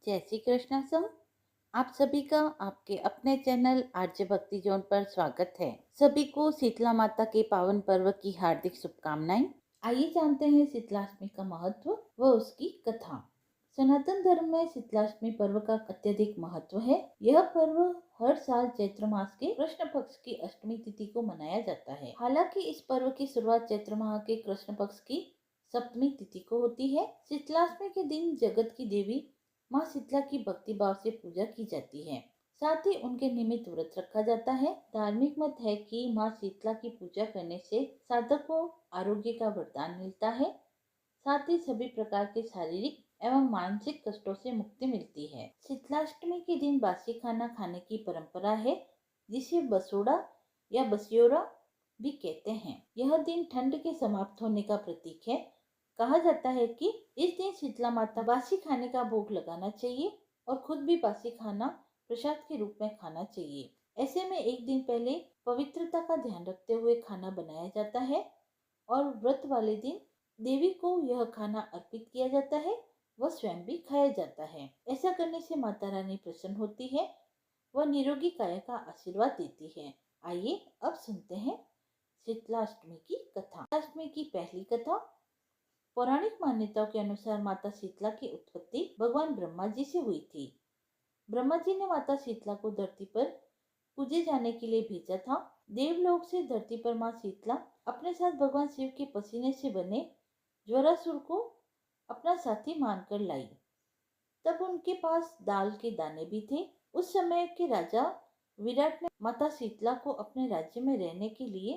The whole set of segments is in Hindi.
जय श्री कृष्णा सम। आप सभी का आपके अपने चैनल आरजे भक्ति जोन पर स्वागत है। सभी को शीतला माता के पावन पर्व की हार्दिक शुभकामनाएं। आइए जानते हैं शीतलाष्टमी का महत्व व उसकी कथा। सनातन धर्म में शीतलाष्टमी पर्व का अत्यधिक महत्व है। यह पर्व हर साल चैत्र मास के कृष्ण पक्ष की अष्टमी तिथि को मनाया जाता है। हालांकि इस पर्व की शुरुआत चैत्र माह के कृष्ण पक्ष की सप्तमी तिथि को होती है। शीतलाष्टमी के दिन जगत की देवी माँ शीतला की भक्ति भाव से पूजा की जाती है। साथ ही उनके निमित्त व्रत रखा जाता है। धार्मिक मत है कि माँ शीतला की पूजा करने से साधक को आरोग्य का वरदान मिलता है। साथ ही सभी प्रकार के शारीरिक एवं मानसिक कष्टों से मुक्ति मिलती है। शीतलाष्टमी के दिन बासी खाना खाने की परंपरा है, जिसे बसोड़ा या बसियोरा भी कहते हैं। यह दिन ठंड के समाप्त होने का प्रतीक है। कहा जाता है कि इस दिन शीतला माता बासी खाने का भोग लगाना चाहिए और खुद भी बासी खाना प्रसाद के रूप में खाना चाहिए। ऐसे में एक दिन पहले पवित्रता का ध्यान रखते हुए खाना बनाया जाता है और व्रत वाले दिन देवी को यह खाना अर्पित किया जाता है व स्वयं भी खाया जाता है। ऐसा करने से माता रानी प्रसन्न होती है व निरोगी काया का आशीर्वाद देती है। आइए अब सुनते हैं शीतलाष्टमी की कथा। शीतलाष्टमी की पहली कथा। पौराणिक मान्यताओं के अनुसार माता शीतला की उत्पत्ति भगवान ब्रह्मा जी से हुई थी। ब्रह्मा जी ने माता शीतला को धरती पर पूजे जाने के लिए भेजा था। देवलोक से धरती पर माँ शीतला अपने साथ भगवान शिव के पसीने से बने ज्वरासुर को अपना साथी मानकर लाई। तब उनके पास दाल के दाने भी थे। उस समय के राजा विराट ने माता शीतला को अपने राज्य में रहने के लिए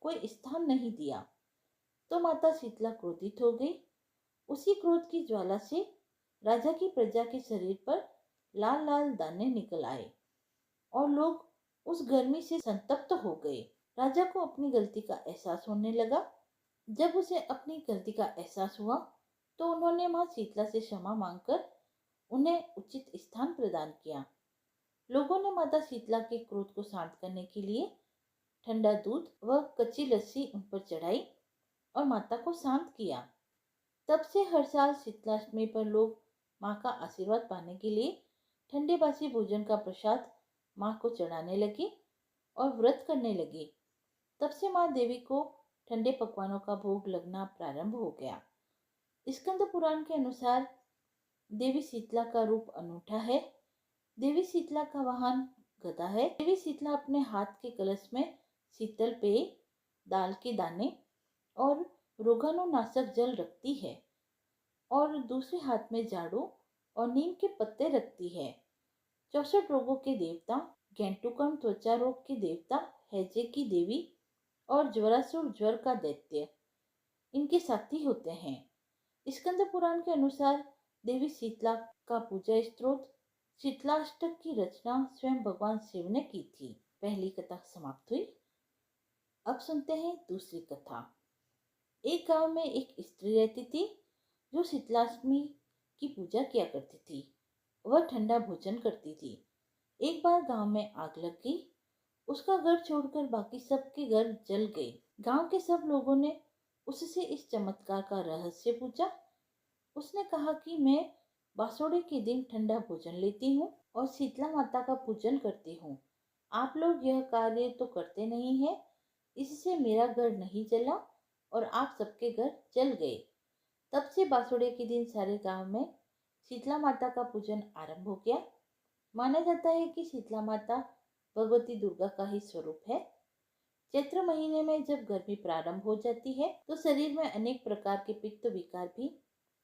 कोई स्थान नहीं दिया, तो माता शीतला क्रोधित हो गई। उसी क्रोध की ज्वाला से राजा की प्रजा के शरीर पर लाल लाल दाने निकल आए और लोग उस गर्मी से संतप्त हो गए। राजा को अपनी गलती का एहसास होने लगा। जब उसे अपनी गलती का एहसास हुआ तो उन्होंने माँ शीतला से क्षमा मांगकर उन्हें उचित स्थान प्रदान किया। लोगों ने माता शीतला के क्रोध को शांत करने के लिए ठंडा दूध व कच्ची लस्सी उन पर चढ़ाई और माता को शांत किया। तब से हर साल शीतलाष्टमी पर लोग माँ का आशीर्वाद पाने के लिए ठंडे बासी भोजन का प्रसाद माँ को चढ़ाने लगे और व्रत करने लगे। तब से माँ देवी को ठंडे पकवानों का भोग लगना प्रारंभ हो गया। स्कंद पुराण के अनुसार देवी शीतला का रूप अनूठा है। देवी शीतला का वाहन गदा है। देवी शीतला अपने हाथ के कलश में शीतल पेय, दाल के दाने और रोगाणुनाशक जल रखती है और दूसरे हाथ में झाड़ू और नीम के पत्ते रखती है। 64 रोगों के देवता, गेंटुकम त्वचा रोग के देवता, हैजे की देवी और ज्वरासुर ज्वर का दैत्य इनके साथी होते हैं। स्कंद पुराण के अनुसार देवी शीतला का पूजा स्त्रोत शीतलाष्टक की रचना स्वयं भगवान शिव ने की थी। पहली कथा समाप्त हुई। अब सुनते हैं दूसरी कथा। एक गांव में एक स्त्री रहती थी जो शीतलाष्टमी की पूजा किया करती थी। वह ठंडा भोजन करती थी। एक बार गांव में आग लग गई। उसका घर छोड़कर बाकी सबके घर जल गए। गांव के सब लोगों ने उससे इस चमत्कार का रहस्य पूछा। उसने कहा कि मैं बासोड़े के दिन ठंडा भोजन लेती हूँ और शीतला माता का पूजन करती हूँ। आप लोग यह कार्य तो करते नहीं है, इससे मेरा घर नहीं जला और आप सबके घर जल गए। तब से बासुड़े के दिन सारे गांव में शीतला माता का पूजन आरंभ हो गया। माना जाता है कि शीतला माता भगवती दुर्गा का ही स्वरूप है। चैत्र महीने में जब गर्मी प्रारंभ हो जाती है तो शरीर में अनेक प्रकार के पित्त विकार भी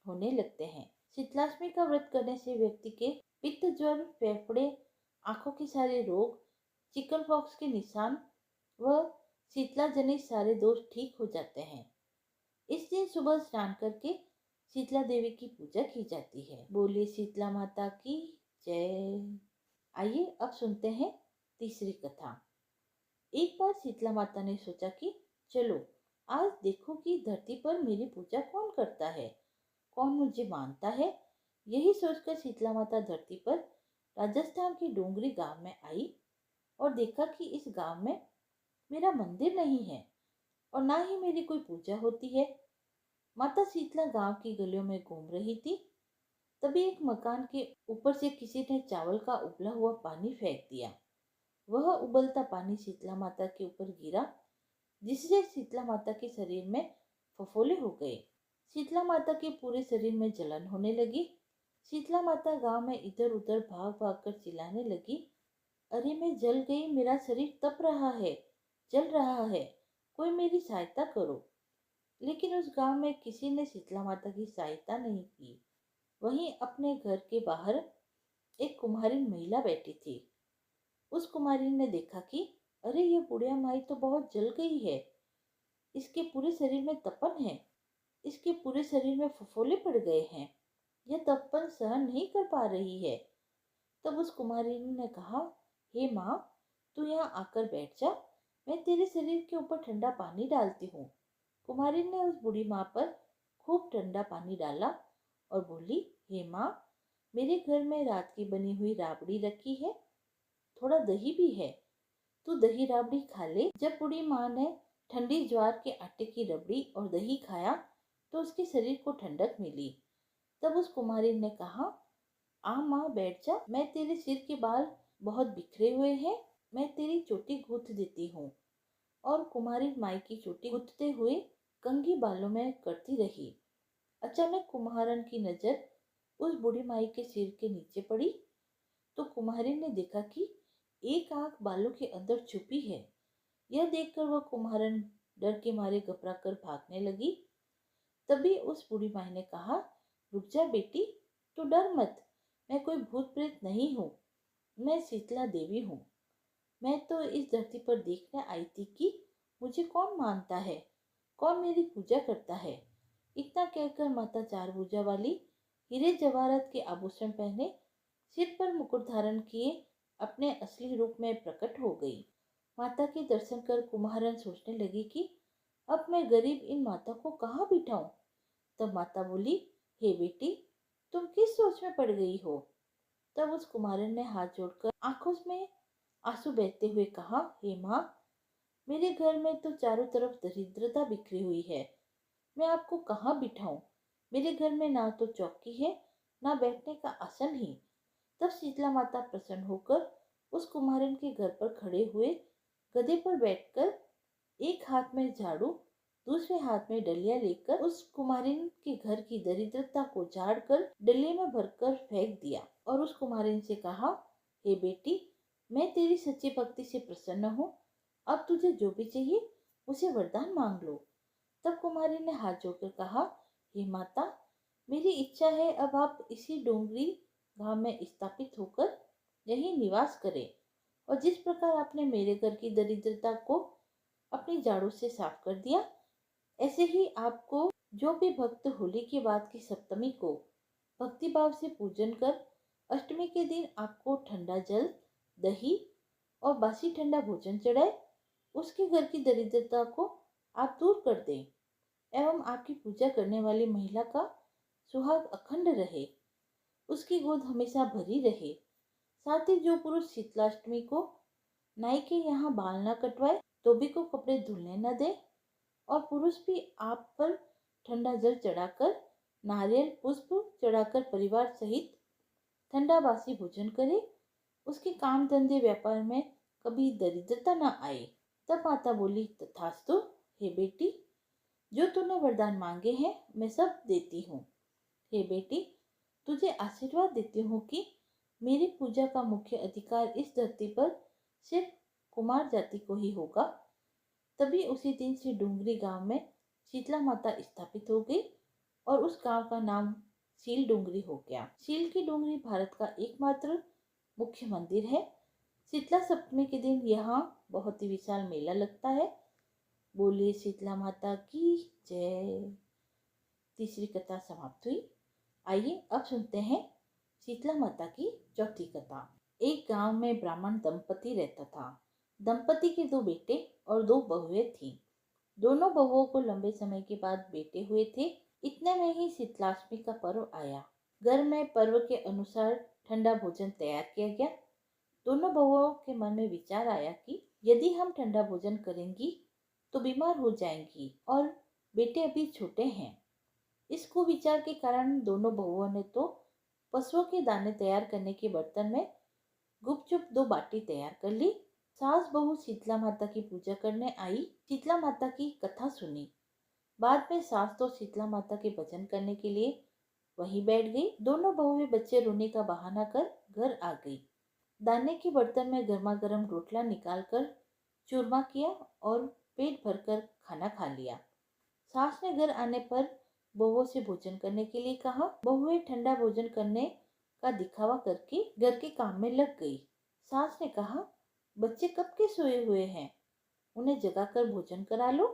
होने लगते हैं। शीतलाष्टमी का व्रत करने से व्यक्ति के पित्त, ज्वर, फेफड़े, आंखों के सारे रोग, चिकन पॉक्स के निशान व शीतला जनित सारे दोष ठीक हो जाते हैं। इस दिन सुबह स्नान करके शीतला देवी की पूजा की जाती है। बोलिए शीतला माता की जय। आइए अब सुनते हैं तीसरी कथा। एक बार शीतला माता ने सोचा कि चलो आज देखो कि धरती पर मेरी पूजा कौन करता है, कौन मुझे मानता है। यही सोचकर शीतला माता धरती पर राजस्थान के डोंगरी गांव में आई और देखा कि इस गांव में मेरा मंदिर नहीं है और ना ही मेरी कोई पूजा होती है। माता शीतला गांव की गलियों में घूम रही थी। तभी एक मकान के ऊपर से किसी ने चावल का उबला हुआ पानी फेंक दिया। वह उबलता पानी शीतला माता के ऊपर गिरा, जिससे शीतला माता के शरीर में फफोले हो गए। शीतला माता के पूरे शरीर में जलन होने लगी। शीतला माता गांव में इधर उधर भाग भाग कर चिल्लाने लगी, अरे मैं जल गई, मेरा शरीर तप रहा है, जल रहा है, कोई मेरी सहायता करो। लेकिन उस गांव में किसी ने शीतला माता की सहायता नहीं की। वहीं अपने घर के बाहर एक कुम्हारिन महिला बैठी थी। उस कुम्हारिन ने देखा कि अरे ये बुढ़िया माई तो बहुत जल गई है, इसके पूरे शरीर में तपन है, इसके पूरे शरीर में फफोले पड़ गए हैं, यह तपन सहन नहीं कर पा रही है। तब उस कुम्हारिन ने कहा, हे माँ, तू यहाँ आकर बैठ जा, मैं तेरे शरीर के ऊपर ठंडा पानी डालती हूँ। कुम्हारिन ने उस बूढ़ी माँ पर खूब ठंडा पानी डाला और बोली, हे माँ, मेरे घर में रात की बनी हुई राबड़ी रखी है, थोड़ा दही भी है, तू दही राबड़ी खा ले। जब बूढ़ी माँ ने ठंडी ज्वार के आटे की रबड़ी और दही खाया तो उसके शरीर को ठंडक मिली। तब उस कुमारी ने कहा, आ माँ बैठ जा, मैं तेरे सिर के बाल बहुत बिखरे हुए हैं, मैं तेरी चोटी गूंथ देती हूँ। और कुमारी माई की चोटी गूंथते हुए कंघी बालों में करती रही। अचानक कुम्हारन की नजर उस बूढ़ी माई के सिर के नीचे पड़ी तो कुम्हारी ने देखा कि एक आंख बालों के अंदर छुपी है। यह देखकर वह कुम्हारन डर के मारे घबरा कर भागने लगी। तभी उस बूढ़ी माई ने कहा, रुक जा बेटी, तू डर मत, मैं कोई भूत प्रेत नहीं हूँ, मैं शीतला देवी हूँ। मैं तो इस धरती पर देखने आई थी कि मुझे कौन मानता है, कौन मेरी पूजा करता है। इतना कहकर माता चार भुजा वाली, हीरे जवाहरात के आभूषण पहने, सिर पर मुकुट धारण किए अपने असली रूप में प्रकट हो गई। माता के दर्शन कर कुम्हारन सोचने लगी कि अब मैं गरीब इन माता को कहाँ बिठाऊं। तब माता बोली, हे बेटी, तुम किस सोच में पड़ गई हो। तब उस कुम्हारन ने हाथ जोड़कर आंखों में आंसू बहते हुए कहा, हे माँ, मेरे घर में तो चारों तरफ दरिद्रता बिखरी हुई है, मैं आपको कहाँ बिठाऊं। मेरे घर में ना तो चौकी है, ना बैठने का आसन ही। तब शीतला माता प्रसन्न होकर उस कुम्हारन के घर पर खड़े हुए गधे पर बैठकर एक हाथ में झाड़ू, दूसरे हाथ में डलिया लेकर उस कुम्हारिन के घर की दरिद्रता को झाड़कर डलिये में भरकर फेंक दिया और उस कुम्हारिन से कहा, हे बेटी, मैं तेरी सच्ची भक्ति से प्रसन्न हूँ, अब तुझे जो भी चाहिए उसे वरदान मांग लो। तब कुम्हारिन ने हाथ जोड़कर कहा, हे माता, मेरी इच्छा है अब आप इसी डोंगरी गांव में स्थापित होकर यही निवास करें और जिस प्रकार आपने मेरे घर की दरिद्रता को अपनी झाड़ू से साफ कर दिया, ऐसे ही आपको जो भी भक्त होली के बाद की सप्तमी को भक्ति भाव से पूजन कर अष्टमी के दिन आपको ठंडा जल, दही और बासी ठंडा भोजन चढ़ाए, उसके घर की दरिद्रता को आप दूर कर दें एवं आपकी पूजा करने वाली महिला का सुहाग अखंड रहे, उसकी गोद हमेशा भरी रहे। साथ ही जो पुरुष शीतलाष्टमी को नाई के यहाँ बाल न कटवाए, धोबी को कपड़े धुलने न दे और पुरुष भी आप पर ठंडा जल चढ़ाकर, नारियल पुष्प चढ़ाकर परिवार सहित ठंडा बासी भोजन करे, उसके काम धंधे व्यापार में कभी दरिद्रता न आए। तब माता बोली, तथास्तु, हे बेटी, जो तूने वरदान मांगे हैं मैं सब देती हूँ। हे बेटी, तुझे आशीर्वाद देती हूँ कि मेरी पूजा का मुख्य अधिकार इस धरती पर सिर्फ कुमार जाति को ही होगा। तभी उसी दिन से डूंगरी गांव में शीतला माता स्थापित हो गई और उस गांव का नाम सील डूंगरी हो गया। सील की डूंगरी भारत का एकमात्र मुख्य मंदिर है। शीतला सप्तमी के दिन यहाँ बहुत ही विशाल मेला लगता है। बोलिए शीतला माता की जय। तीसरी कथा समाप्त हुई। आइए अब सुनते हैं शीतला माता की चौथी कथा। एक गांव में ब्राह्मण दंपति रहता था। दंपति के दो बेटे और दो बहुएं थीं। दोनों बहुओं को लंबे समय के बाद बेटे हुए थे। इतने में ही शीतलाष्टमी का पर्व आया। घर में पर्व के अनुसार ठंडा भोजन तैयार किया गया। दोनों बहुओं के मन में विचार आया कि यदि हम ठंडा भोजन करेंगी तो बीमार हो जाएंगी और बेटे अभी छोटे हैं। इस कुविचार के कारण दोनों बहुओं ने तो पशुओं के दाने तैयार करने के बर्तन में गुपचुप 2 बाटी तैयार कर ली। सास बहू शीतला माता की पूजा करने आई। शीतला माता की कथा सुनी। बाद में सास तो शीतला माता के भजन करने के लिए वहीं बैठ गई। दोनों बहुएं बच्चे रोने का बहाना कर घर आ गई। दाने के बर्तन में गर्मा गर्म रोटला निकालकर चूरमा किया और पेट भरकर खाना खा लिया। सास ने घर आने पर बहुओं से भोजन करने के लिए कहा। बहुएं ठंडा भोजन करने का दिखावा करके घर के काम में लग गई। सास ने कहा, बच्चे कब के सोए हुए हैं, उन्हें जगाकर भोजन करा लो।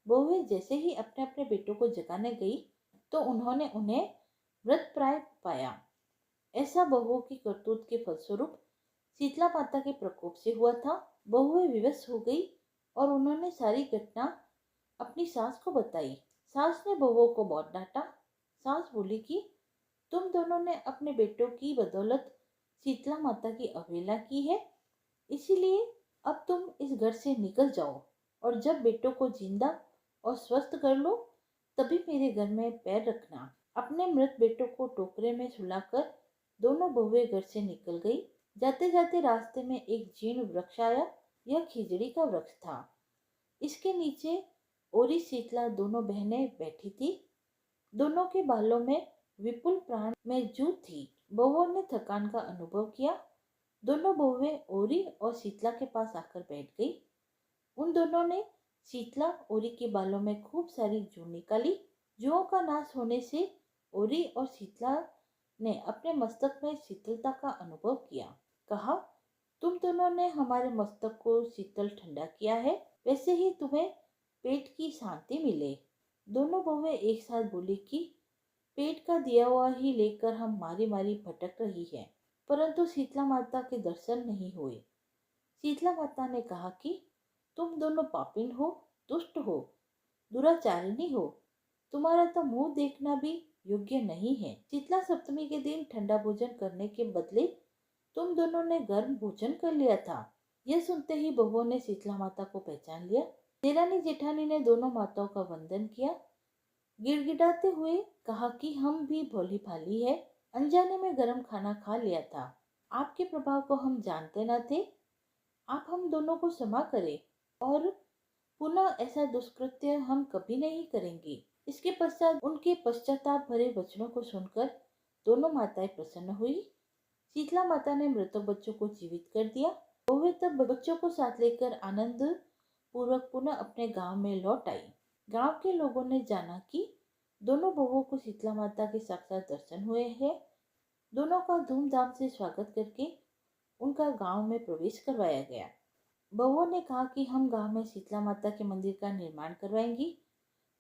बहुएं जैसे ही अपने अपने बेटों को जगाने गई तो उन्होंने उन्हें मृतप्राय पाया। ऐसा बहुओं की करतूत के फलस्वरूप शीतला माता के प्रकोप से हुआ था। बहुएं विवश हो गई और उन्होंने सारी घटना अपनी सास को बताई। सास ने बहुओं को बहुत डांटा। सास बोली कि तुम दोनों ने अपने बेटों की बदौलत शीतला माता की अवहेलना की है, इसीलिए अब तुम इस घर से निकल जाओ और जब बेटों को जिंदा और स्वस्थ कर लो तभी मेरे घर में पैर रखना। अपने मृत बेटों को टोकरे में सुलाकर दोनों बहुएं घर से निकल गई। जाते जाते रास्ते में एक जीर्ण वृक्ष आया। यह खिजड़ी का वृक्ष था। इसके नीचे ओरी शीतला दोनों बहनें बैठी थी। दोनों के बालों में विपुल प्राण में जूं थी। बहुओं ने थकान का अनुभव किया। दोनों बहुएं ओरी और शीतला के पास आकर बैठ गई। उन दोनों ने शीतला ओरी के बालों में खूब सारी जूं निकाली। जुओं का नाश होने से ओरी और शीतला ने अपने मस्तक में शीतलता का अनुभव किया। कहा, तुम दोनों ने हमारे मस्तक को शीतल ठंडा किया है, वैसे ही तुम्हें पेट की शांति मिले। दोनों बहुएं एक साथ बोली कि पेट का दिया हुआ ही लेकर हम मारी मारी भटक रही है, परंतु शीतला माता के दर्शन नहीं हुए। शीतला माता ने कहा कि तुम दोनों पापिन हो, दुष्ट हो, दुराचारिणी हो, तुम्हारा तो मुंह देखना भी योग्य नहीं है। शीतला सप्तमी के दिन ठंडा भोजन करने के बदले तुम दोनों ने गर्म भोजन कर लिया था। यह सुनते ही बहुओं ने शीतला माता को पहचान लिया। देरानी जेठानी ने दोनों माताओं का वंदन किया। गिड़गिड़ाते हुए कहा कि हम भी भोली भाली है, अनजाने में गर्म खाना खा लिया था। आपके प्रभाव को हम जानते न थे। आप हम दोनों को क्षमा करें और पुनः ऐसा दुष्कृत्य हम कभी नहीं करेंगे। इसके पश्चात उनके पश्चाताप भरे वचनों को सुनकर दोनों माताएं प्रसन्न हुई। शीतला माता ने मृतक बच्चों को जीवित कर दिया। बहुएं तब बच्चों को साथ लेकर आनंद पूर्वक पुनः अपने गांव में लौट आई। गांव के लोगों ने जाना कि दोनों बहुओं को शीतला माता के साक्षात दर्शन हुए हैं। दोनों का धूमधाम से स्वागत करके उनका गांव में प्रवेश करवाया गया। बहुओं ने कहा कि हम गांव में शीतला माता के मंदिर का निर्माण करवाएंगी।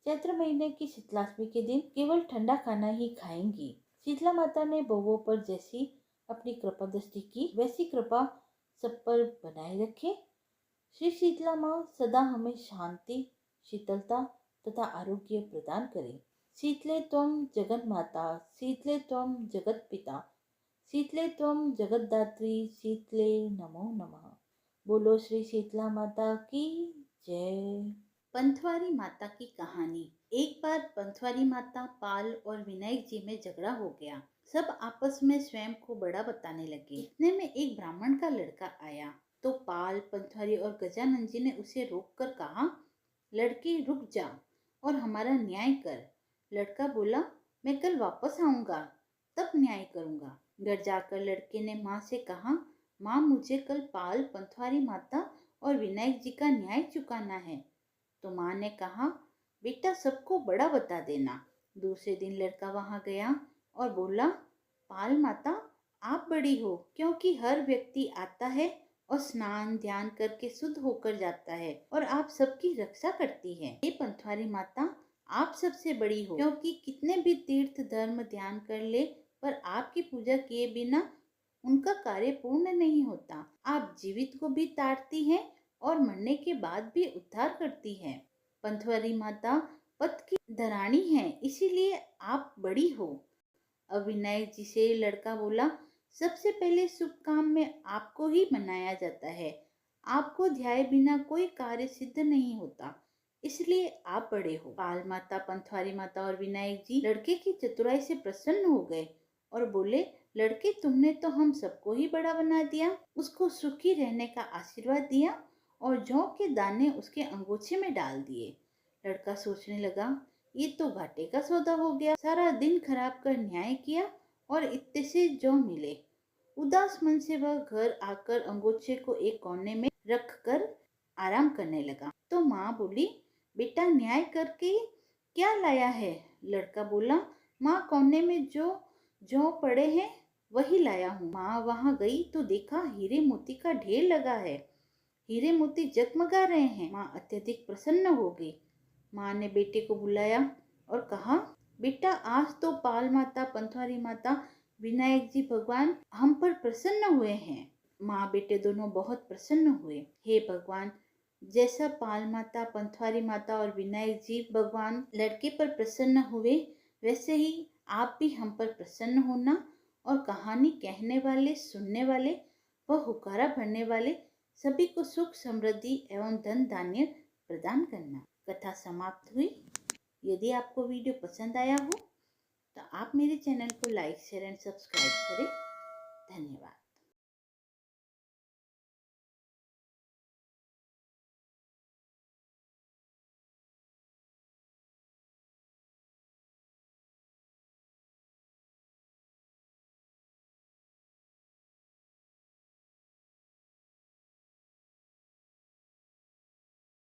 चैत्र महीने की शीतलाष्टमी के दिन केवल ठंडा खाना ही खाएंगी। शीतला माता ने बहुओं पर जैसी अपनी कृपा दृष्टि की, वैसी कृपा सब पर बनाए रखे। श्री शीतला माँ सदा हमें शांति, शीतलता तथा आरोग्य प्रदान करे। शीतले त्वं जगत माता, शीतले त्वं जगत पिता, शीतले त्वं जगतदात्री, शीतले नमो नमः। बोलो श्री शीतला माता की जय। पंथवारी माता की कहानी। एक बार पंथवारी माता, पाल और विनायक जी में झगड़ा हो गया। सब आपस में स्वयं को बड़ा बताने लगे। इतने में एक ब्राह्मण का लड़का आया तो पाल, पंथवारी और गजानन जी ने उसे रोककर कहा, लड़के रुक जा और हमारा न्याय कर। लड़का बोला, मैं कल वापस आऊंगा तब न्याय करूंगा। घर जाकर लड़के ने माँ से कहा, माँ मुझे कल पाल, पंथवारी माता और विनायक जी का न्याय चुकाना है। तो माँ ने कहा, बेटा सबको बड़ा बता देना। दूसरे दिन लड़का वहां गया और बोला, पाल माता आप बड़ी हो, क्योंकि हर व्यक्ति आता है और स्नान ध्यान करके शुद्ध होकर जाता है और आप सबकी रक्षा करती है। ये पंथवारी माता आप सबसे बड़ी हो, क्योंकि कितने भी तीर्थ धर्म ध्यान कर ले पर आपकी पूजा किए बिना उनका कार्य पूर्ण नहीं होता। आप जीवित को भी ताड़ती हैं और मरने के बाद भी उद्धार करती हैं। पंथवारी माता पथ की धरानी है, इसीलिए आप बड़ी हो। अब विनायक जी से लड़का बोला, सबसे पहले शुभ काम में आपको ही मनाया जाता है। आपको ध्याए बिना कोई कार्य सिद्ध नहीं होता, इसलिए आप बड़े हो। पाल माता, पंथवारी माता और विनायक जी लड़के की चतुराई से प्रसन्न हो गए और बोले, लड़के तुमने तो हम सबको ही बड़ा बना दिया, उसको सुखी रहने का आशीर्वाद दिया और जौ के दाने उसके अंगोछे में डाल दिए। लड़का सोचने लगा, ये तो घाटे का सौदा हो गया। सारा दिन खराब कर न्याय किया और इतने से जौ मिले। उदास मन से वह घर आकर अंगोछे को एक कोने में रख कर आराम करने लगा। तो माँ बोली, बेटा न्याय करके क्या लाया है? लड़का बोला, माँ कोने में जो जौ पड़े हैं वही लाया हूँ। माँ वहाँ गई तो देखा हीरे मोती का ढेर लगा है। हीरे मोती जगमगा रहे हैं। माँ अत्यधिक प्रसन्न हो गई। माँ ने बेटे को बुलाया और कहा, बेटा आज तो पाल माता, पंथवारी माता, विनायक जी भगवान हम पर प्रसन्न हुए हैं। माँ बेटे दोनों बहुत प्रसन्न हुए। हे भगवान, जैसा पाल माता, पंथवारी माता और विनायक जी भगवान लड़के पर प्रसन्न हुए, वैसे ही आप भी हम पर प्रसन्न होना और कहानी कहने वाले, सुनने वाले व हुक्कारा भरने वाले सभी को सुख, समृद्धि एवं धन धान्य प्रदान करना। कथा समाप्त हुई। यदि आपको वीडियो पसंद आया हो तो आप मेरे चैनल को लाइक, शेयर एंड सब्सक्राइब करें। धन्यवाद।